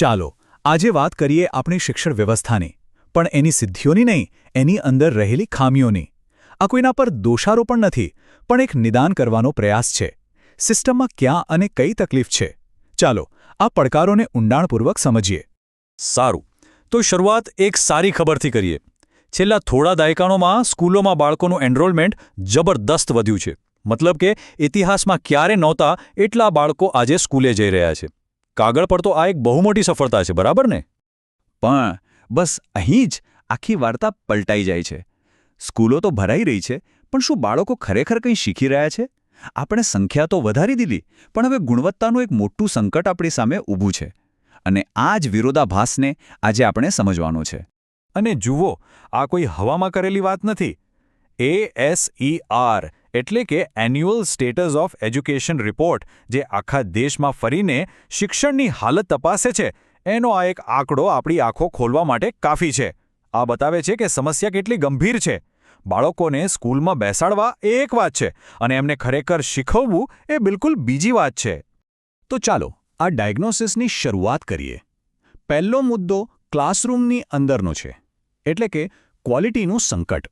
ચાલો આજે વાત કરીએ આપણી શિક્ષણ વ્યવસ્થાની, પણ એની સિદ્ધિઓની નહીં, એની અંદર રહેલી ખામીઓની. આ કોઈના પર દોષારોપણ નથી, પણ એક નિદાન કરવાનો પ્રયાસ છે. સિસ્ટમમાં ક્યાં અને કઈ તકલીફ છે? ચાલો આ પડકારોને ઊંડાણપૂર્વક સમજીએ. સારું, તો શરૂઆત એક સારી ખબરથી કરીએ. છેલ્લા થોડા દાયકાઓમાં સ્કૂલોમાં બાળકોનું એનરોલમેન્ટ જબરદસ્ત વધ્યું છે. મતલબ કે ઇતિહાસમાં ક્યારે નહોતા એટલા બાળકો આજે સ્કૂલે જઈ રહ્યા છે. કાગળ પર તો આ એક બહુ મોટી સફળતા છે, બરાબર ને? પણ બસ અહીં જ આખી વાર્તા પલટાઈ જાય છે. સ્કૂલો તો ભરાઈ રહી છે, પણ શું બાળકો ખરેખર કંઈ શીખી રહ્યા છે? આપણે સંખ્યા તો વધારી દીધી, પણ હવે ગુણવત્તાનું એક મોટું સંકટ આપણી સામે ઊભું છે. અને આ જ વિરોધાભાસને આજે આપણે સમજવાનો છે. અને જુઓ, આ કોઈ હવામાં કરેલી વાત નથી. ASER એટલે કે annual status of education report, જે આખા દેશમાં ફરીને શિક્ષણની હાલત તપાસે છે, એનો આ એક આંકડો આપણી આંખો ખોલવા માટે કાફી છે. આ બતાવે છે કે સમસ્યા કેટલી ગંભીર છે. બાળકોને સ્કૂલમાં બેસાડવા એ એક વાત છે, અને એમને ખરેખર શીખવવું એ બિલકુલ બીજી વાત છે. તો ચાલો આ ડાયગ્નોસિસની શરૂઆત કરીએ. પહેલો મુદ્દો ક્લાસરૂમની અંદરનો છે, એટલે કે ક્વોલિટીનું સંકટ.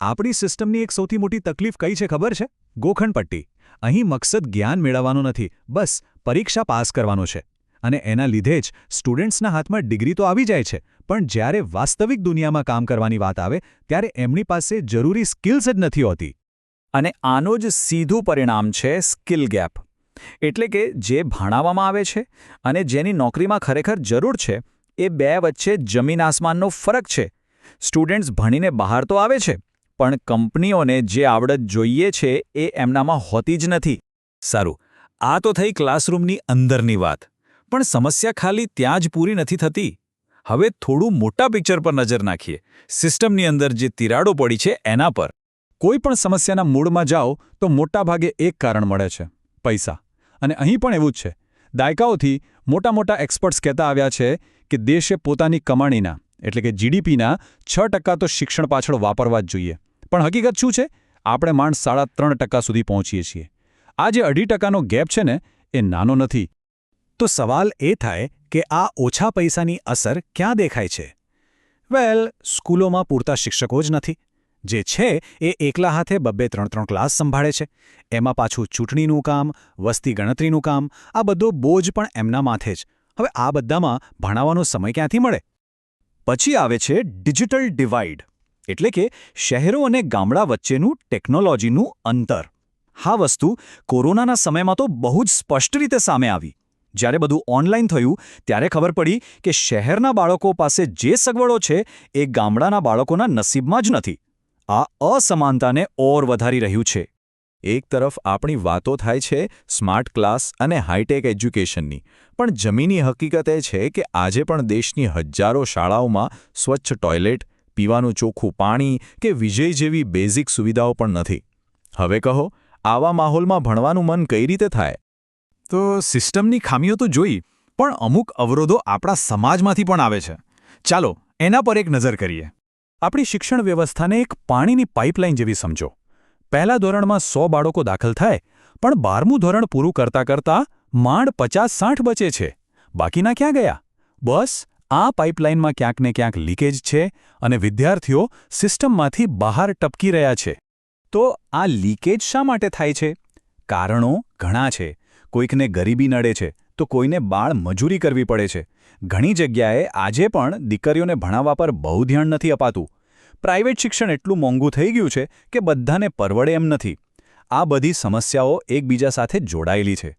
આપણી સિસ્ટમની એક સૌથી મોટી તકલીફ કઈ છે ખબર છે? ગોખણપટ્ટી. અહીં મકસદ જ્ઞાન મેળવવાનો નથી, બસ પરીક્ષા પાસ કરવાનો છે. અને એના લીધે જ સ્ટુડન્ટ્સના હાથમાં ડિગ્રી તો આવી જાય છે, પણ જ્યારે વાસ્તવિક દુનિયામાં કામ કરવાની વાત આવે ત્યારે એમની પાસે જરૂરી સ્કિલ્સ જ નથી હોતી. અને આનો જ સીધું પરિણામ છે સ્કિલ ગેપ. એટલે કે જે ભણાવવામાં આવે છે અને જેની નોકરીમાં ખરેખર જરૂર છે, એ બે વચ્ચે જમીન આસમાનનો ફરક છે. સ્ટુડન્ટ્સ ભણીને બહાર તો આવે છે, પણ કંપનીઓને જે આવડત જોઈએ છે એ એમનામાં હોતી જ નથી. સારું, આ તો થઈ ક્લાસરૂમની અંદરની વાત. પણ સમસ્યા ખાલી ત્યાં જ પૂરી નથી થતી. હવે થોડું મોટા પિક્ચર પર નજર નાખીએ. સિસ્ટમની અંદર જે તિરાડો પડી છે એના પર. કોઈ પણ સમસ્યાના મૂળમાં જાઓ તો મોટાભાગે એક કારણ મળે છે: પૈસા. અને અહીં પણ એવું જ છે. દાયકાઓથી મોટા એક્સપર્ટ્સ કહેતા આવ્યા છે કે દેશે પોતાની કમાણીના, એટલે કે GDPના 6% તો શિક્ષણ પાછળ વાપરવા જ જોઈએ. પણ હકીકત શું છે? આપણે માંડ 3.5% સુધી પહોંચીએ છીએ. આ જે 2.5%નો ગેપ છે ને, એ નાનો નથી. તો સવાલ એ થાય કે આ ઓછા પૈસાની અસર ક્યાં દેખાય છે? વેલ, સ્કૂલોમાં પૂરતા શિક્ષકો જ નથી. જે છે એ એકલા હાથે 2-3 ક્લાસ સંભાળે છે. એમાં પાછું ચૂંટણીનું કામ, વસ્તી ગણતરીનું કામ, આ બધો બોજ પણ એમના માથે જ. હવે આ બધામાં ભણાવવાનો સમય ક્યાંથી મળે? પછી આવે છે ડિજિટલ ડિવાઇડ, એટલે કે શહેરો અને ગામડા વચ્ચેનું ટેકનોલોજીનું અંતર. આ વસ્તુ કોરોનાના સમયમાં તો બહુ જ સ્પષ્ટ રીતે સામે આવી. જ્યારે બધું ઓનલાઈન થયું ત્યારે ખબર પડી કે શહેરના બાળકો પાસે જે સગવડો છે એ ગામડાના બાળકોના નસીબમાં જ નથી. આ અસમાનતાને ઓર વધારી રહ્યું છે. એક તરફ આપણી વાતો થાય છે સ્માર્ટ ક્લાસ અને હાઈટેક એજ્યુકેશનની, પણ જમીની હકીકત એ છે કે આજે પણ દેશની હજારો શાળાઓમાં સ્વચ્છ ટોયલેટ, પીવાનું ચોખ્ખું પાણી કે વીજળી જેવી બેઝિક સુવિધાઓ પણ નથી. હવે કહો, આવા માહોલમાં ભણવાનું મન કઈ રીતે થાય? તો સિસ્ટમની ખામીઓ તો જોઈ, પણ અમુક અવરોધો આપણા સમાજમાંથી પણ આવે છે. ચાલો એના પર એક નજર કરીએ. આપણી શિક્ષણ વ્યવસ્થાને એક પાણીની પાઇપલાઇન જેવી સમજો. પહેલા ધોરણમાં 100 બાળકો દાખલ થાય, પણ 12મું ધોરણ પૂરું કરતાં માંડ 50-60 બચે છે. બાકીના ક્યાં ગયા? બસ આ પાઇપલાઇનમાં ક્યાંક ને ક્યાંક લીકેજ છે, અને વિદ્યાર્થીઓ સિસ્ટમમાંથી બહાર ટપકી રહ્યા છે. તો આ લીકેજ શા માટે થાય છે? કારણો ઘણા છે. કોઈકને ગરીબી નડે છે, તો કોઈને બાળ મજૂરી કરવી પડે છે. ઘણી જગ્યાએ આજે પણ દીકરીઓને ભણાવવા પર બહુ ધ્યાન નથી અપાતું. પ્રાઇવેટ શિક્ષણ એટલું મોંઘું થઈ ગયું છે કે બધાને પરવડે એમ નથી. આ બધી સમસ્યાઓ એકબીજા સાથે જોડાયેલી છે.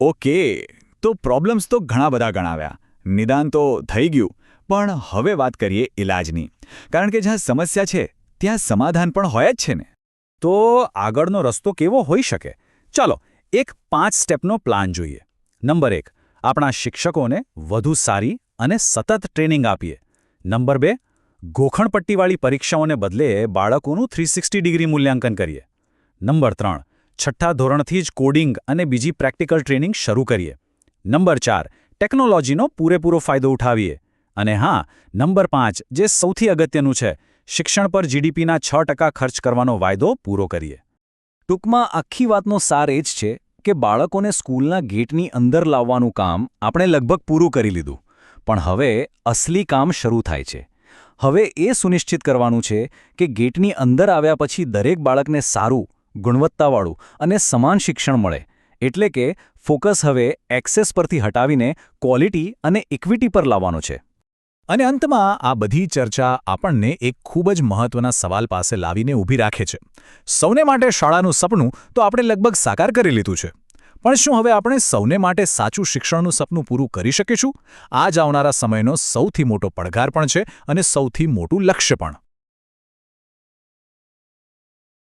ઓકે, તો પ્રોબ્લેમ્સ તો ઘણા બધા ગણાવ્યા, નિદાન તો થઈ ગયું, પણ હવે વાત કરીએ ઇલાજની. કારણ કે જ્યાં સમસ્યા છે ત્યાં સમાધાન પણ હોય જ છે ને. તો આગળનો રસ્તો કેવો હોઈ શકે? ચાલો એક 5 સ્ટેપનો પ્લાન જોઈએ. નંબર 1, આપણા શિક્ષકોને વધુ સારી અને સતત ટ્રેનિંગ આપીએ. નંબર 2, ગોખણપટ્ટીવાળી પરીક્ષાઓને બદલે બાળકોનું 360 ડિગ્રી મૂલ્યાંકન કરીએ. નંબર 3, છઠ્ઠા ધોરણથી જ કોડિંગ અને બીજી પ્રેક્ટિકલ ટ્રેનિંગ શરૂ કરીએ. નંબર 4, ટેકનોલોજીનો પૂરેપૂરો ફાયદો ઉઠાવીએ. અને હા, નંબર 5, જે સૌથી અગત્યનું છે, શિક્ષણ પર GDPના 6% ખર્ચ કરવાનો વાયદો પૂરો કરીએ. ટૂંકમાં આખી વાતનો સાર એ જ છે કે બાળકોને સ્કૂલના ગેટની અંદર લાવવાનું કામ આપણે લગભગ પૂરું કરી લીધું. પણ હવે અસલી કામ શરૂ થાય છે. હવે એ સુનિશ્ચિત કરવાનું છે કે ગેટની અંદર આવ્યા પછી દરેક બાળકને સારું, ગુણવત્તાવાળું અને સમાન શિક્ષણ મળે. એટલે કે ફોકસ હવે એક્સેસ પરથી હટાવીને ક્વોલિટી અને ઇક્વિટી પર લાવવાનો છે. અને અંતમાં આ બધી ચર્ચા આપણને એક ખૂબ જ મહત્વના સવાલ પાસે લાવીને ઊભી રાખે છે. સૌને માટે શાળાનું સપનું તો આપણે લગભગ સાકાર કરી લીધું છે. પણ શું હવે આપણે સૌને માટે સાચું શિક્ષણનું સપનું પૂરું કરી શકીશું? આ જ આવનારા સમયનો સૌથી મોટો પડકાર પણ છે અને સૌથી મોટું લક્ષ્ય પણ.